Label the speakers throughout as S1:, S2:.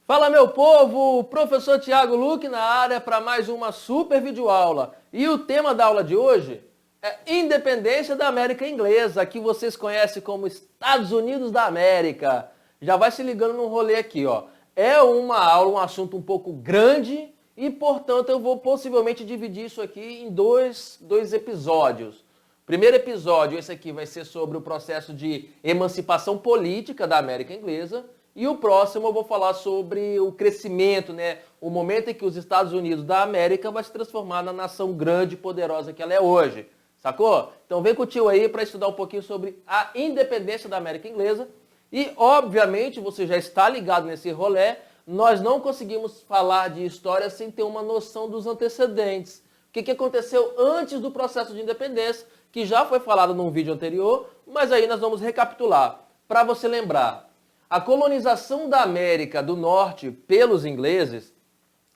S1: Fala, meu povo! Professor Tiago Luque na área para mais uma super videoaula. E o tema da aula de hoje é Independência da América Inglesa, que vocês conhecem como Estados Unidos da América. Já vai se ligando no rolê aqui, ó. É uma aula, um assunto um pouco grande e, portanto, eu vou possivelmente dividir isso aqui em dois episódios. Primeiro episódio, esse aqui vai ser sobre o processo de emancipação política da América Inglesa. E o próximo eu vou falar sobre o crescimento, né? O momento em que os Estados Unidos da América vai se transformar na nação grande e poderosa que ela é hoje. Sacou? Então vem com o tio aí para estudar um pouquinho sobre a independência da América Inglesa. E, obviamente, você já está ligado nesse rolê, nós não conseguimos falar de história sem ter uma noção dos antecedentes. O que aconteceu antes do processo de independência, que já foi falado num vídeo anterior, mas aí nós vamos recapitular. Para você lembrar, a colonização da América do Norte pelos ingleses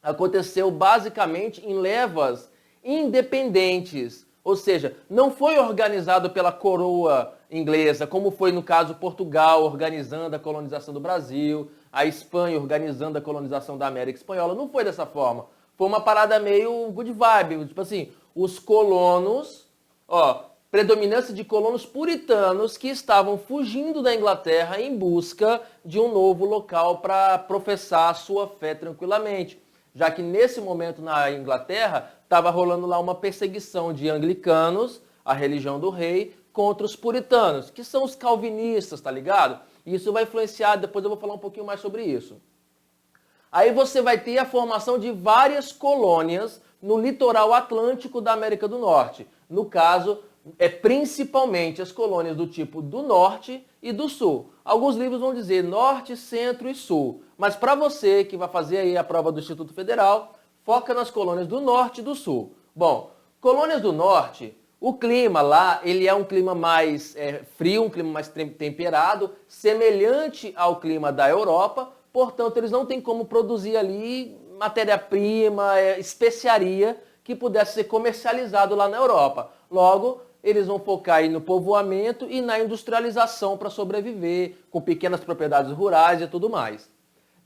S1: aconteceu basicamente em levas independentes, ou seja, não foi organizado pela coroa inglesa, como foi no caso Portugal organizando a colonização do Brasil, a Espanha organizando a colonização da América Espanhola, não foi dessa forma. Foi uma parada meio good vibe, tipo assim, os colonos, predominância de colonos puritanos que estavam fugindo da Inglaterra em busca de um novo local para professar a sua fé tranquilamente. Já que nesse momento na Inglaterra estava rolando lá uma perseguição de anglicanos, a religião do rei, contra os puritanos, que são os calvinistas, tá ligado? E isso vai influenciar, depois eu vou falar um pouquinho mais sobre isso. Aí você vai ter a formação de várias colônias no litoral atlântico da América do Norte. No caso, principalmente as colônias do tipo do Norte e do Sul. Alguns livros vão dizer Norte, Centro e Sul. Mas para você que vai fazer aí a prova do Instituto Federal, foca nas colônias do Norte e do Sul. Bom, colônias do Norte, o clima lá, ele é um clima mais frio, um clima mais temperado, semelhante ao clima da Europa. Portanto, eles não têm como produzir ali matéria-prima, especiaria que pudesse ser comercializado lá na Europa. Logo, eles vão focar aí no povoamento e na industrialização para sobreviver, com pequenas propriedades rurais e tudo mais.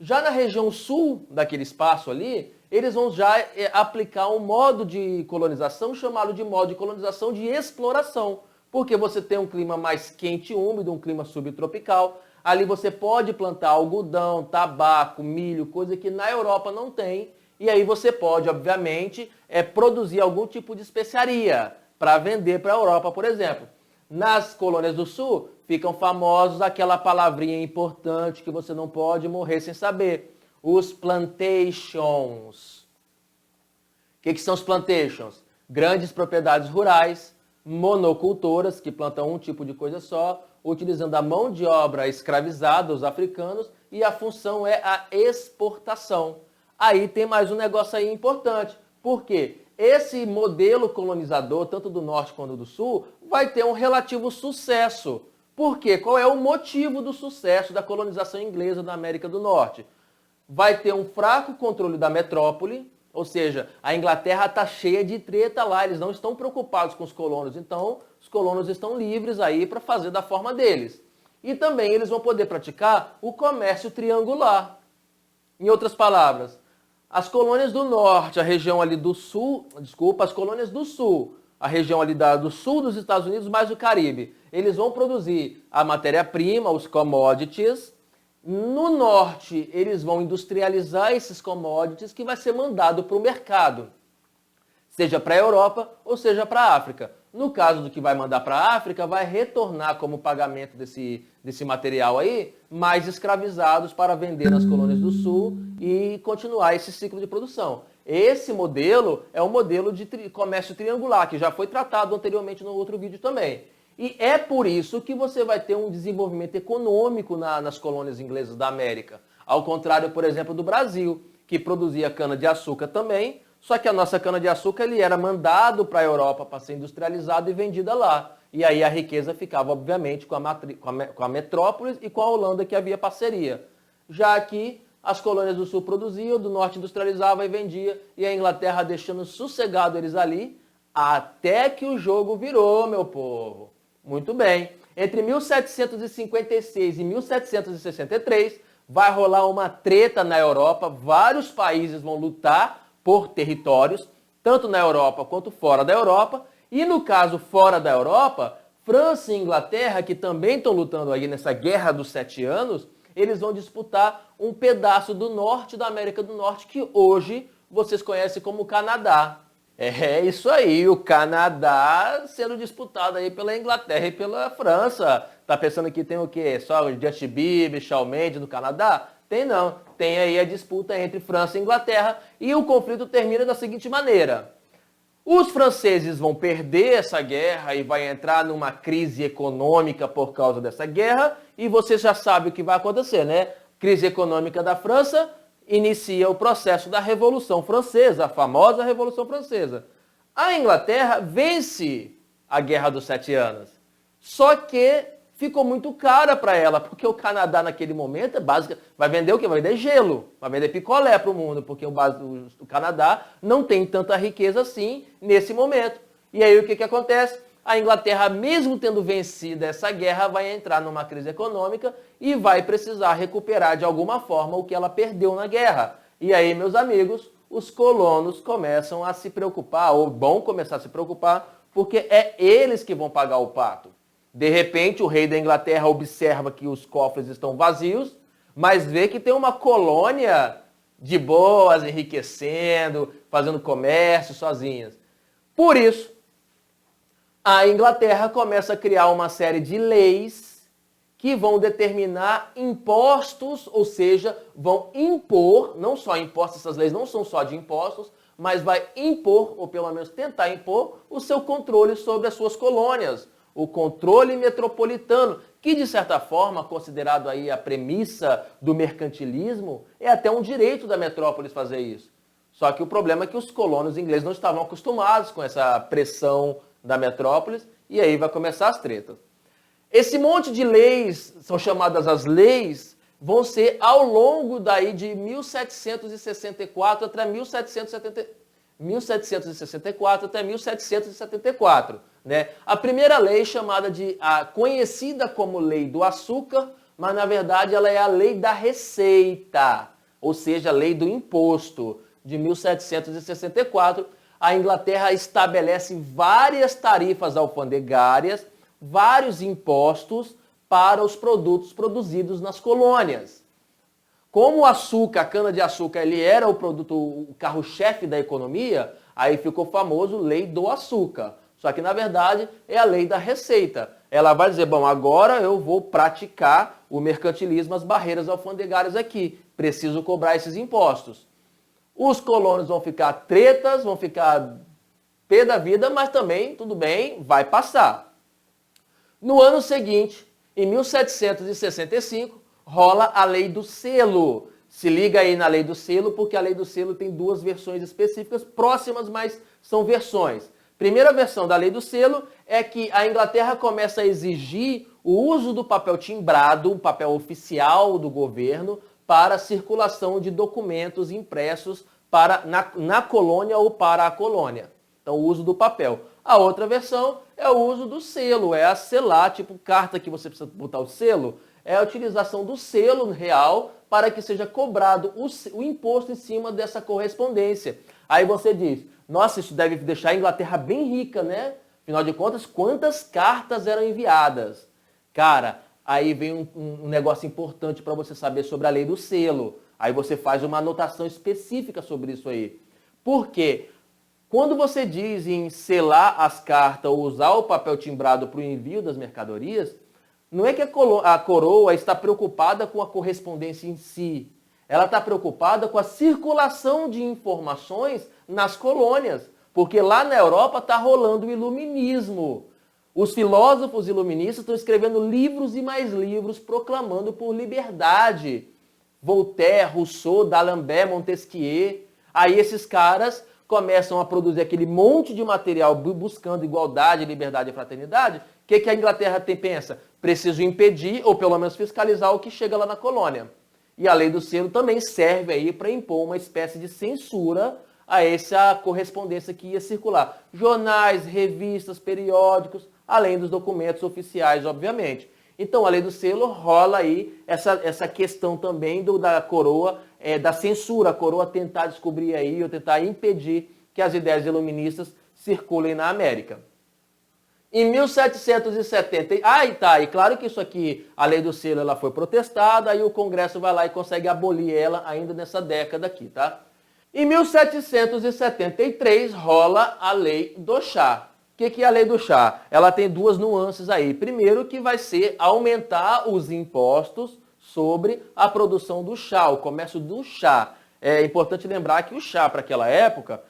S1: Já na região sul daquele espaço ali, eles vão já aplicar um modo de colonização chamado de modo de colonização de exploração, porque você tem um clima mais quente e úmido, um clima subtropical. Ali você pode plantar algodão, tabaco, milho, coisa que na Europa não tem. E aí você pode, obviamente, produzir algum tipo de especiaria para vender para a Europa, por exemplo. Nas colônias do Sul, ficam famosos aquela palavrinha importante que você não pode morrer sem saber. Os plantations. O que são os plantations? Grandes propriedades rurais, monocultoras, que plantam um tipo de coisa só, utilizando a mão de obra escravizada, os africanos, e a função é a exportação. Aí tem mais um negócio aí importante. Por quê? Esse modelo colonizador, tanto do norte quanto do sul, vai ter um relativo sucesso. Por quê? Qual é o motivo do sucesso da colonização inglesa na América do Norte? Vai ter um fraco controle da metrópole, ou seja, a Inglaterra está cheia de treta lá, eles não estão preocupados com os colonos, então os colonos estão livres aí para fazer da forma deles. E também eles vão poder praticar o comércio triangular. Em outras palavras, as colônias do norte, a região ali do sul, as colônias do sul, a região ali do sul dos Estados Unidos, mais o Caribe, eles vão produzir a matéria-prima, os commodities. No norte, eles vão industrializar esses commodities que vai ser mandado para o mercado, seja para a Europa ou seja para a África. No caso do que vai mandar para a África, vai retornar como pagamento desse material aí, mais escravizados para vender nas colônias do sul e continuar esse ciclo de produção. Esse modelo é um modelo de comércio triangular, que já foi tratado anteriormente no outro vídeo também. E é por isso que você vai ter um desenvolvimento econômico nas colônias inglesas da América. Ao contrário, por exemplo, do Brasil, que produzia cana-de-açúcar também, só que a nossa cana-de-açúcar ele era mandado para a Europa para ser industrializado e vendida lá. E aí a riqueza ficava, obviamente, com a metrópole e com a Holanda, que havia parceria. Já aqui, as colônias do sul produziam, do norte industrializava e vendia, e a Inglaterra deixando sossegado eles ali, até que o jogo virou, meu povo. Muito bem. Entre 1756 e 1763, vai rolar uma treta na Europa, vários países vão lutar por territórios, tanto na Europa quanto fora da Europa, e no caso fora da Europa, França e Inglaterra, que também estão lutando aí nessa Guerra dos 7 anos, eles vão disputar um pedaço do norte da América do Norte, que hoje vocês conhecem como Canadá. É isso aí, o Canadá sendo disputado aí pela Inglaterra e pela França. Tá pensando que tem o quê? Só o Justin Bieber, Shawn Mendes no Canadá? Tem não. Tem aí a disputa entre França e Inglaterra e o conflito termina da seguinte maneira. Os franceses vão perder essa guerra e vai entrar numa crise econômica por causa dessa guerra e você já sabe o que vai acontecer, né? Crise econômica da França inicia o processo da Revolução Francesa, a famosa Revolução Francesa. A Inglaterra vence a Guerra dos 7 Anos, só que ficou muito cara para ela, porque o Canadá naquele momento é básico, vai vender o quê? Vai vender gelo, vai vender picolé para o mundo, porque o Canadá não tem tanta riqueza assim nesse momento. E aí o que acontece? A Inglaterra, mesmo tendo vencido essa guerra, vai entrar numa crise econômica e vai precisar recuperar de alguma forma o que ela perdeu na guerra. E aí, meus amigos, os colonos começam a se preocupar, ou vão começar a se preocupar, porque é eles que vão pagar o pato. De repente, o rei da Inglaterra observa que os cofres estão vazios, mas vê que tem uma colônia de boas, enriquecendo, fazendo comércio sozinhas. Por isso, a Inglaterra começa a criar uma série de leis que vão determinar impostos, ou seja, vão impor, não só impostos, essas leis não são só de impostos, mas vai impor, ou pelo menos tentar impor, o seu controle sobre as suas colônias, o controle metropolitano, que de certa forma, considerado aí a premissa do mercantilismo, é até um direito da metrópole fazer isso. Só que o problema é que os colonos ingleses não estavam acostumados com essa pressão da metrópole, e aí vai começar as tretas. Esse monte de leis, são chamadas as leis, vão ser ao longo daí de 1764 até 1774, né? A primeira lei chamada conhecida como Lei do Açúcar, mas na verdade ela é a Lei da Receita, ou seja, a Lei do Imposto, de 1764. A Inglaterra estabelece várias tarifas alfandegárias, vários impostos para os produtos produzidos nas colônias. Como o açúcar, a cana-de-açúcar, ele era o carro-chefe da economia, aí ficou famoso Lei do Açúcar. Só que, na verdade, é a Lei da Receita. Ela vai dizer, bom, agora eu vou praticar o mercantilismo, as barreiras alfandegárias aqui. Preciso cobrar esses impostos. Os colonos vão ficar tretas, vão ficar pé da vida, mas também, tudo bem, vai passar. No ano seguinte, em 1765, rola a Lei do Selo. Se liga aí na Lei do Selo, porque a Lei do Selo tem duas versões específicas, próximas, mas são versões. Primeira versão da Lei do Selo é que a Inglaterra começa a exigir o uso do papel timbrado, um papel oficial do governo, para a circulação de documentos impressos na colônia ou para a colônia. Então, o uso do papel. A outra versão é o uso do selo, é a selar, tipo carta que você precisa botar o selo, é a utilização do selo real para que seja cobrado o imposto em cima dessa correspondência. Aí você diz, nossa, isso deve deixar a Inglaterra bem rica, né? Afinal de contas, quantas cartas eram enviadas? Cara, aí vem um negócio importante para você saber sobre a lei do selo. Aí você faz uma anotação específica sobre isso aí. Por quê? Quando você diz em selar as cartas ou usar o papel timbrado para o envio das mercadorias, não é que a coroa está preocupada com a correspondência em si. Ela está preocupada com a circulação de informações nas colônias. Porque lá na Europa está rolando o iluminismo. Os filósofos iluministas estão escrevendo livros e mais livros proclamando por liberdade. Voltaire, Rousseau, D'Alembert, Montesquieu. Aí esses caras começam a produzir aquele monte de material buscando igualdade, liberdade e fraternidade. O que a Inglaterra pensa? Preciso impedir ou pelo menos fiscalizar o que chega lá na colônia. E a lei do selo também serve aí para impor uma espécie de censura a essa correspondência que ia circular. Jornais, revistas, periódicos, além dos documentos oficiais, obviamente. Então, a lei do selo rola aí essa questão também da coroa, da censura, a coroa tentar descobrir aí, ou tentar impedir que as ideias iluministas circulem na América. Em 1770, e claro que isso aqui, a lei do selo, ela foi protestada, aí o Congresso vai lá e consegue abolir ela ainda nessa década aqui, tá? Em 1773 rola a lei do chá. O que é a lei do chá? Ela tem duas nuances aí. Primeiro, que vai ser aumentar os impostos sobre a produção do chá, o comércio do chá. É importante lembrar que o chá, para aquela época,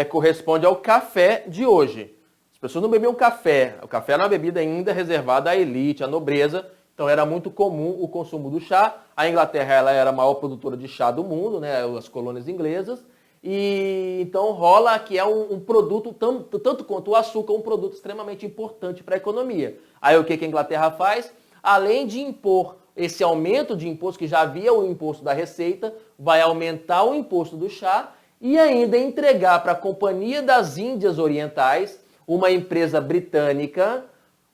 S1: corresponde ao café de hoje. As pessoas não bebiam café. O café era uma bebida ainda reservada à elite, à nobreza. Então era muito comum o consumo do chá. A Inglaterra ela era a maior produtora de chá do mundo, né? As colônias inglesas. E então rola que é um produto, tanto quanto o açúcar, um produto extremamente importante para a economia. Aí o que a Inglaterra faz? Além de impor esse aumento de imposto, que já havia o imposto da receita, vai aumentar o imposto do chá e ainda entregar para a Companhia das Índias Orientais, uma empresa britânica,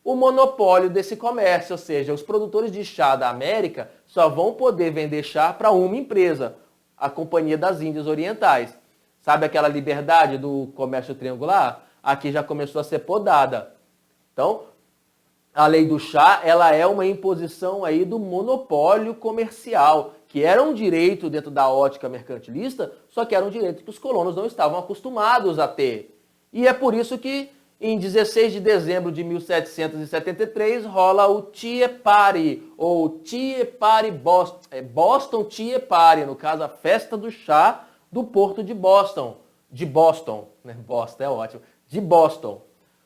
S1: o monopólio desse comércio. Ou seja, os produtores de chá da América só vão poder vender chá para uma empresa, a Companhia das Índias Orientais. Sabe aquela liberdade do comércio triangular? Aqui já começou a ser podada. Então, a lei do chá, ela é uma imposição aí do monopólio comercial, que era um direito dentro da ótica mercantilista, só que era um direito que os colonos não estavam acostumados a ter. E é por isso que em 16 de dezembro de 1773 rola o Tea Party, ou Tea Party Boston, Boston Tea Party, no caso a festa do chá do porto de Boston, né? Boston é ótimo, de Boston.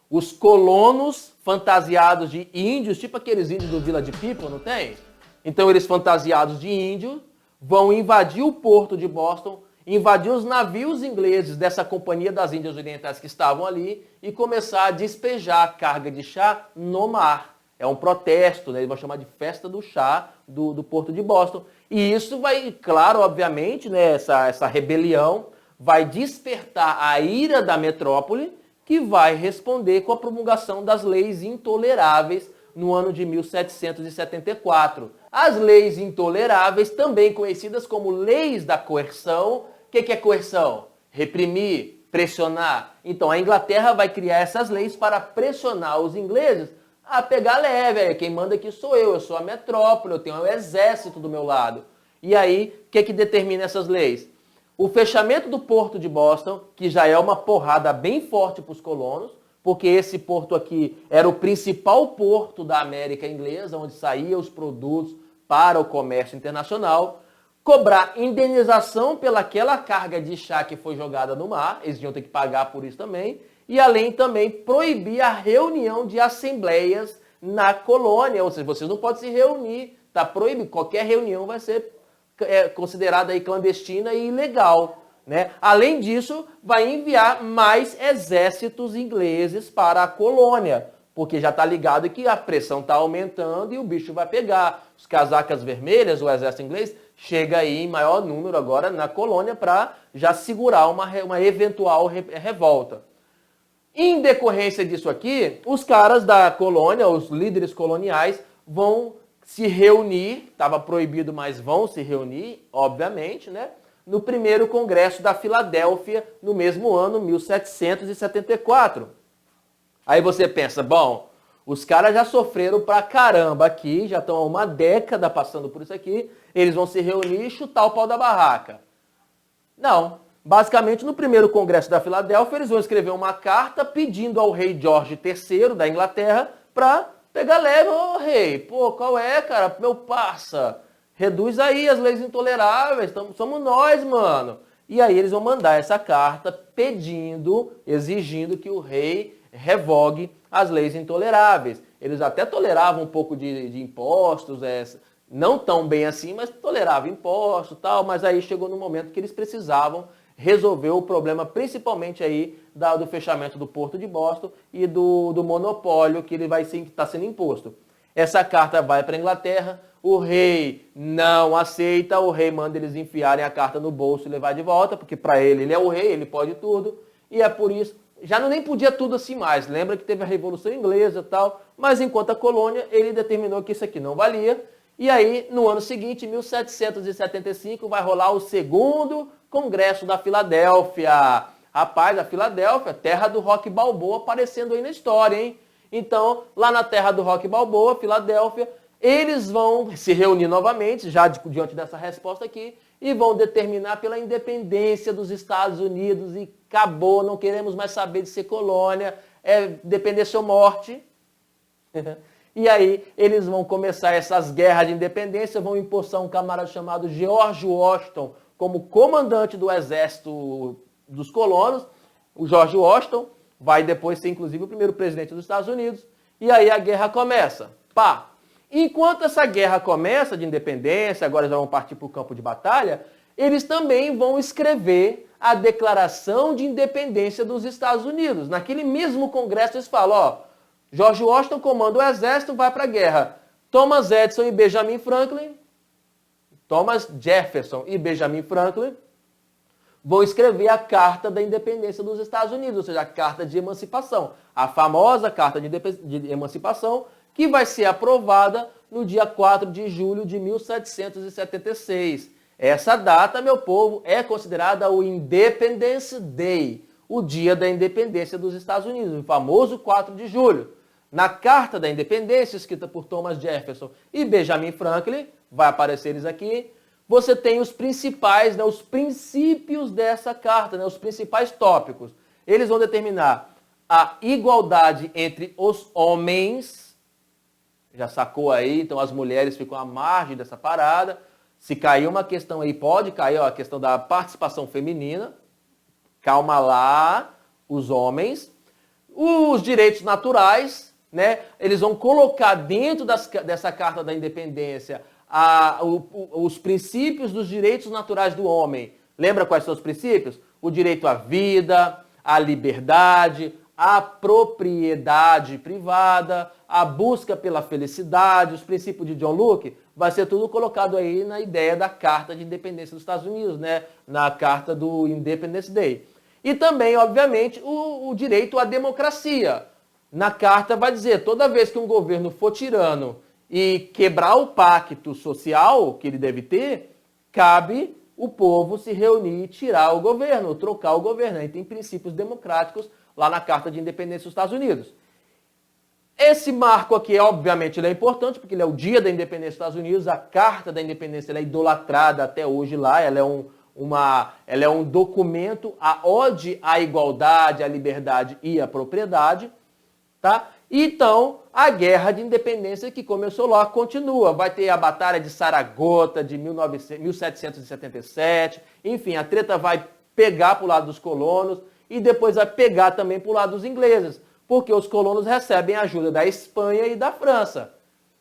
S1: Os colonos fantasiados de índios, tipo aqueles índios do Village People, não tem? Então eles fantasiados de índio vão invadir o porto de Boston, invadir os navios ingleses dessa Companhia das Índias Orientais que estavam ali e começar a despejar a carga de chá no mar. É um protesto, né? Eles vão chamar de festa do chá do porto de Boston. E isso vai, claro, obviamente, né, essa rebelião vai despertar a ira da metrópole, que vai responder com a promulgação das leis intoleráveis no ano de 1774. As leis intoleráveis, também conhecidas como leis da coerção. O que é coerção? Reprimir, pressionar. Então a Inglaterra vai criar essas leis para pressionar os ingleses a pegar leve. Quem manda aqui sou eu sou a metrópole, eu tenho um exército do meu lado. E aí, o que determina essas leis? O fechamento do porto de Boston, que já é uma porrada bem forte para os colonos, porque esse porto aqui era o principal porto da América inglesa, onde saíam os produtos para o comércio internacional. Cobrar indenização pelaquela carga de chá que foi jogada no mar, eles iam ter que pagar por isso também, e além também proibir a reunião de assembleias na colônia, ou seja, vocês não podem se reunir, está proibido, qualquer reunião vai ser considerada aí clandestina e ilegal, né? Além disso, vai enviar mais exércitos ingleses para a colônia, porque já está ligado que a pressão está aumentando e o bicho vai pegar. Os casacas vermelhas, o exército inglês, chega aí em maior número agora na colônia para já segurar uma eventual revolta. Em decorrência disso aqui, os caras da colônia, os líderes coloniais, vão se reunir, estava proibido, mas vão se reunir, obviamente, né? No primeiro congresso da Filadélfia, no mesmo ano, 1774. Aí você pensa, bom, os caras já sofreram pra caramba aqui, já estão há uma década passando por isso aqui, eles vão se reunir e chutar o pau da barraca. Não. Basicamente, no primeiro congresso da Filadélfia, eles vão escrever uma carta pedindo ao rei George III da Inglaterra para pegar leve. Ô rei, pô, qual é, cara? Meu parça, reduz aí as leis intoleráveis, somos nós, mano. E aí eles vão mandar essa carta pedindo, exigindo que o rei revogue as leis intoleráveis. Eles até toleravam um pouco de impostos, não tão bem assim, mas toleravam impostos e tal, mas aí chegou no momento que eles precisavam resolver o problema, principalmente aí do fechamento do Porto de Boston e do monopólio que ele vai estar sendo imposto. Essa carta vai para a Inglaterra, o rei não aceita, o rei manda eles enfiarem a carta no bolso e levar de volta, porque para ele é o rei, ele pode tudo, e é por isso, já nem podia tudo assim mais. Lembra que teve a Revolução Inglesa e tal, mas enquanto a colônia, ele determinou que isso aqui não valia. E aí, no ano seguinte, 1775, vai rolar o segundo Congresso da Filadélfia. Rapaz, a Filadélfia, terra do Rock Balboa, aparecendo aí na história, hein? Então, lá na terra do Rock Balboa, Filadélfia, eles vão se reunir novamente, já diante dessa resposta aqui, e vão determinar pela independência dos Estados Unidos e acabou, não queremos mais saber de ser colônia, é dependência ou morte. E aí eles vão começar essas guerras de independência, vão impulsar um camarada chamado George Washington como comandante do exército dos colonos. O George Washington vai depois ser inclusive o primeiro presidente dos Estados Unidos. E aí a guerra começa. Pá! Enquanto essa guerra começa de independência, agora já vão partir para o campo de batalha, eles também vão escrever a Declaração de Independência dos Estados Unidos. Naquele mesmo congresso eles falam, ó, George Washington comanda o exército, vai para a guerra. Thomas Jefferson e Benjamin Franklin vão escrever a Carta da Independência dos Estados Unidos, ou seja, a Carta de Emancipação. A famosa Carta de Emancipação, que vai ser aprovada no dia 4 de julho de 1776. Essa data, meu povo, é considerada o Independence Day, o dia da independência dos Estados Unidos, o famoso 4 de julho. Na Carta da Independência, escrita por Thomas Jefferson e Benjamin Franklin, vai aparecer eles aqui, você tem os principais, né, os princípios dessa carta, né, os principais tópicos. Eles vão determinar a igualdade entre os homens, já sacou aí, então as mulheres ficam à margem dessa parada. Se cair uma questão aí, pode cair, ó, a questão da participação feminina. Calma lá, os homens. Os direitos naturais, né? Eles vão colocar dentro dessa Carta da Independência os princípios dos direitos naturais do homem. Lembra quais são os princípios? O direito à vida, à liberdade, à propriedade privada, a busca pela felicidade, os princípios de John Locke, vai ser tudo colocado aí na ideia da Carta de Independência dos Estados Unidos, né? Na Carta do Independence Day. E também, obviamente, o direito à democracia. Na carta vai dizer, toda vez que um governo for tirano e quebrar o pacto social que ele deve ter, cabe o povo se reunir e tirar o governo, trocar o governo. Aí tem princípios democráticos lá na Carta de Independência dos Estados Unidos. Esse marco aqui, obviamente, ele é importante, porque ele é o dia da independência dos Estados Unidos. A Carta da Independência ela é idolatrada até hoje lá. Ela é um documento a ode à igualdade, à liberdade e à propriedade. Tá? Então, a Guerra de Independência que começou lá continua. Vai ter a Batalha de Saragota de 1777. Enfim, a treta vai pegar para o lado dos colonos e depois vai pegar também para o lado dos ingleses. Porque os colonos recebem ajuda da Espanha e da França.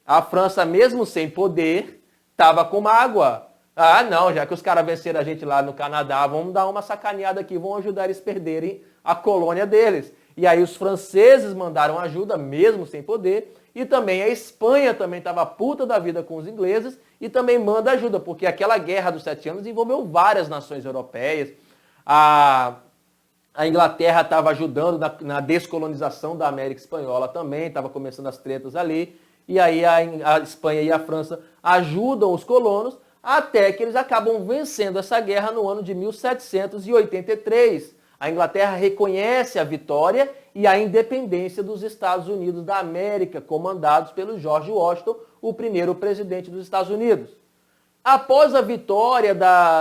S1: A França, mesmo sem poder, estava com mágoa. Ah, não, já que os caras venceram a gente lá no Canadá, vamos dar uma sacaneada aqui, vamos ajudar eles a perderem a colônia deles. E aí os franceses mandaram ajuda, mesmo sem poder, e também a Espanha também estava puta da vida com os ingleses e também manda ajuda, porque aquela Guerra dos 7 Anos envolveu várias nações europeias. A Inglaterra estava ajudando na descolonização da América Espanhola também, estava começando as tretas ali. E aí a Espanha e a França ajudam os colonos, até que eles acabam vencendo essa guerra no ano de 1783. A Inglaterra reconhece a vitória e a independência dos Estados Unidos da América, comandados pelo George Washington, o primeiro presidente dos Estados Unidos. Após a vitória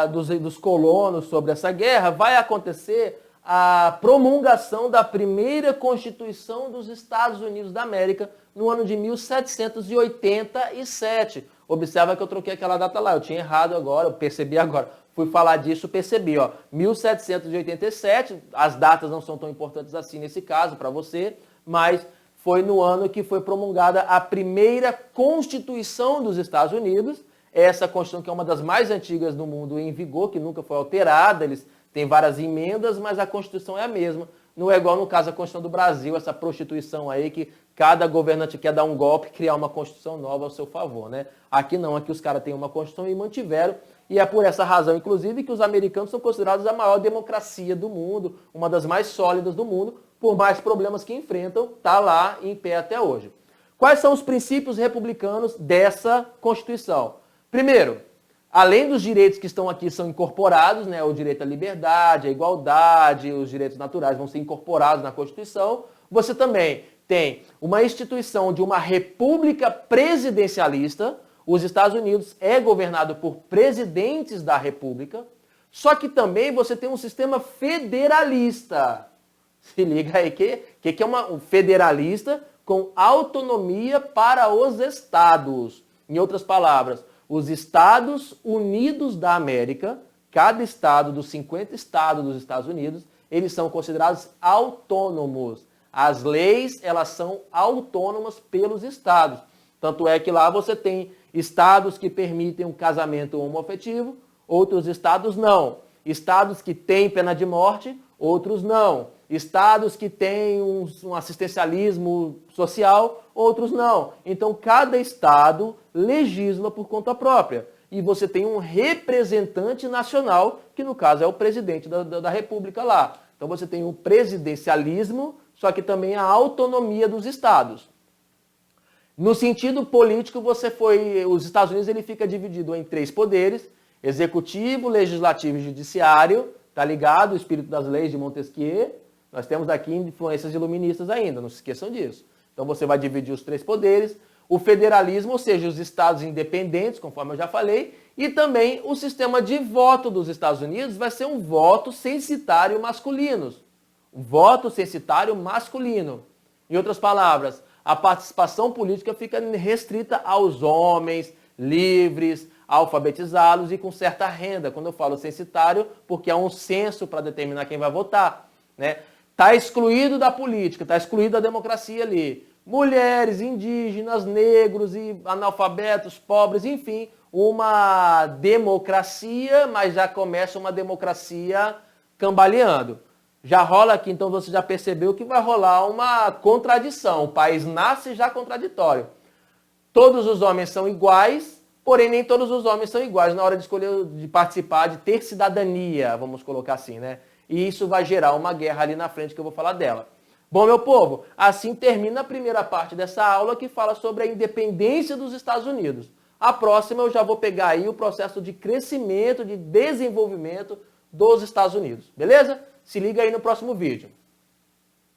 S1: dos colonos sobre essa guerra, vai acontecer a promulgação da primeira Constituição dos Estados Unidos da América no ano de 1787. Observa que eu troquei aquela data lá, eu tinha errado agora, eu percebi agora. Fui falar disso, percebi, ó, 1787, as datas não são tão importantes assim nesse caso para você, mas foi no ano que foi promulgada a primeira Constituição dos Estados Unidos, essa Constituição que é uma das mais antigas do mundo em vigor, que nunca foi alterada, eles têm várias emendas, mas a Constituição é a mesma. Não é igual no caso a Constituição do Brasil, essa prostituição aí que cada governante quer dar um golpe e criar uma Constituição nova ao seu favor, né? Aqui não, aqui os caras têm uma Constituição e mantiveram. E é por essa razão, inclusive, que os americanos são considerados a maior democracia do mundo, uma das mais sólidas do mundo, por mais problemas que enfrentam, está lá em pé até hoje. Quais são os princípios republicanos dessa Constituição? Primeiro, além dos direitos que estão aqui são incorporados, né, o direito à liberdade, à igualdade, os direitos naturais vão ser incorporados na Constituição, você também tem uma instituição de uma república presidencialista. Os Estados Unidos é governado por presidentes da república, só que também você tem um sistema federalista. Se liga aí, que é um federalista com autonomia para os estados. Em outras palavras, os Estados Unidos da América, cada estado dos 50 estados dos Estados Unidos, eles são considerados autônomos. As leis, elas são autônomas pelos estados. Tanto é que lá você tem estados que permitem um casamento homoafetivo, outros estados não. Estados que têm pena de morte, outros não. Estados que têm um assistencialismo social, outros não. Então, cada estado legisla por conta própria. E você tem um representante nacional, que no caso é o presidente da república lá. Então, você tem o presidencialismo, só que também a autonomia dos estados. No sentido político, os Estados Unidos ele fica dividido em 3 poderes: executivo, legislativo e judiciário. Tá ligado? O espírito das leis de Montesquieu. Nós temos aqui influências iluministas ainda, não se esqueçam disso. Então você vai dividir os 3 poderes. O federalismo, ou seja, os estados independentes, conforme eu já falei, e também o sistema de voto dos Estados Unidos vai ser um voto censitário masculino. Um voto censitário masculino. Em outras palavras, a participação política fica restrita aos homens livres, alfabetizados e com certa renda. Quando eu falo censitário, porque é um censo para determinar quem vai votar, né? Está excluído da política, está excluído da democracia ali. Mulheres, indígenas, negros e analfabetos, pobres, enfim, uma democracia, mas já começa uma democracia cambaleando. Já rola aqui, então você já percebeu que vai rolar uma contradição. O país nasce já contraditório. Todos os homens são iguais, porém nem todos os homens são iguais na hora de escolher, de participar, de ter cidadania, vamos colocar assim, né? E isso vai gerar uma guerra ali na frente que eu vou falar dela. Bom, meu povo, assim termina a primeira parte dessa aula que fala sobre a independência dos Estados Unidos. A próxima eu já vou pegar aí o processo de crescimento, de desenvolvimento dos Estados Unidos, beleza? Se liga aí no próximo vídeo.